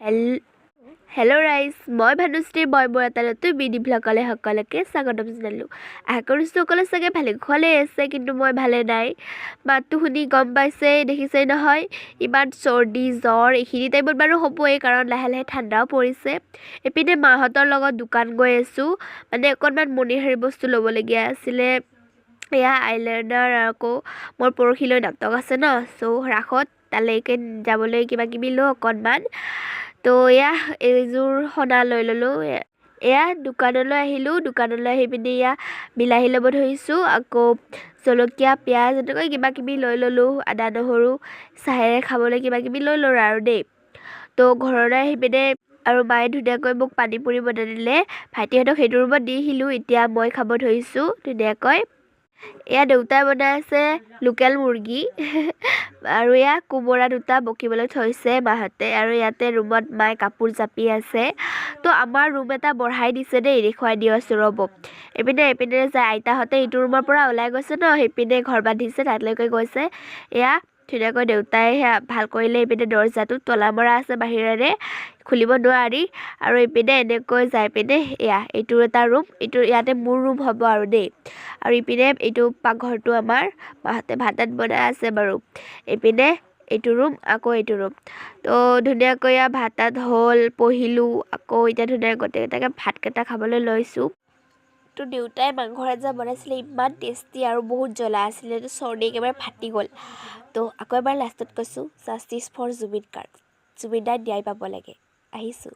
Hello' ৰাইজ, মই ভানুশ্ৰী মই মোৰ এটা নতুন মিনি ভ্লগলৈ সকলোকে স্বাগতম জনালোঁ। আশা কৰিছোঁ সকলো চাগে ভালে কুশলে আছে, কিন্তু মই ভালে নাই। মাতটো শুনি গম পাইছে, দেখিছেই নহয়, ইমান চৰ্দি জ্বৰ এইখিনি টাইমত বাৰু হ'বই, কাৰণ লাহে লাহে ঠাণ্ডাও পৰিছে। এপিনে মাহঁতৰ লগত দোকান গৈ আছোঁ, মানে অকণমান মণিহাৰী বস্তু ল'বলগীয়া আছিলে। এয়া আইলাইনাৰ, আকৌ মোৰ পৰহিলৈ নাটক আছে ন, ৰাসত তালৈকে যাবলৈ কিবা কিবি লওঁ অকণমান। তো এয়া এইযোৰ সনা লৈ ল'লোঁ। এয়া দোকানলৈ আহিলোঁ, দোকানলৈ আহি পিনি এয়া বিলাহী ল'ব ধৰিছোঁ, আকৌ জলকীয়া পিঁয়াজ এনেকৈ কিবা কিবি লৈ ল'লোঁ, আদা নহৰু চাহেৰে খাবলৈ কিবা কিবি লৈ ল'লোঁ আৰু দেই। তো ঘৰলৈ আহি পিনে আৰু মায়ে ধুনীয়াকৈ মোক পানী পুৰি বনাই দিলে, ভাইটিহঁতক সেইটো ৰুমত দি আহিলোঁ। এতিয়া মই খাব ধৰিছোঁ ধুনীয়াকৈ। এয়া দেউতাই বনাই আছে লোকেল মুৰ্গী আৰু এয়া কোমোৰা দুটা বকিবলৈ থৈছে মাহঁতে, আৰু ইয়াতে ৰুমত মায়ে কাপোৰ জাপি আছে। তো আমাৰ ৰুম এটা বঢ়াই দিছে দেই, দেখুৱাই দি আছোঁ ৰ'ব। এইপিনে যায় আইতাহঁতে ইটো ৰুমৰ পৰা ওলাই গৈছে ন, সেইপিনে ঘৰ বান্ধিছে, তালৈকে গৈছে। এয়া ধুনীয়াকৈ দেউতাই সেয়া ভাল কৰিলে। এইপিনে দৰ্জাটো তলা মৰা আছে বাহিৰেৰে, খুলিব নোৱাৰি। আৰু এইপিনে এনেকৈ যাই পিনে এয়া এইটো এটা ৰুম, ইয়াতে মোৰ ৰুম হ'ব আৰু দেই। আৰু ইপিনে এইটো পাকঘৰটো আমাৰ মাহঁতে ভাত বনাই আছে বাৰু। এইপিনে এইটো ৰুম, আকৌ এইটো ৰুম। তো ধুনীয়াকৈ ভাত হ'ল, পঢ়িলোঁ, আকৌ এতিয়া ধুনীয়াকৈ গোটেইকেইটাকে ভাতকেইটা খাবলৈ লৈছোঁ। তো দেউতাই মাংসৰ আঞ্জা বনাইছিলে, ইমান টেষ্টি আৰু বহুত জ্বলা আছিলে, তো চৰ্দি একেবাৰে ফাটি গ'ল। তো আকৌ এবাৰ লাষ্টত কৈছোঁ, জাষ্টিছ ফৰ জুবিন গাৰ্গ, জুবিন দাই ন্যায় পাব লাগে। আহিছোঁ।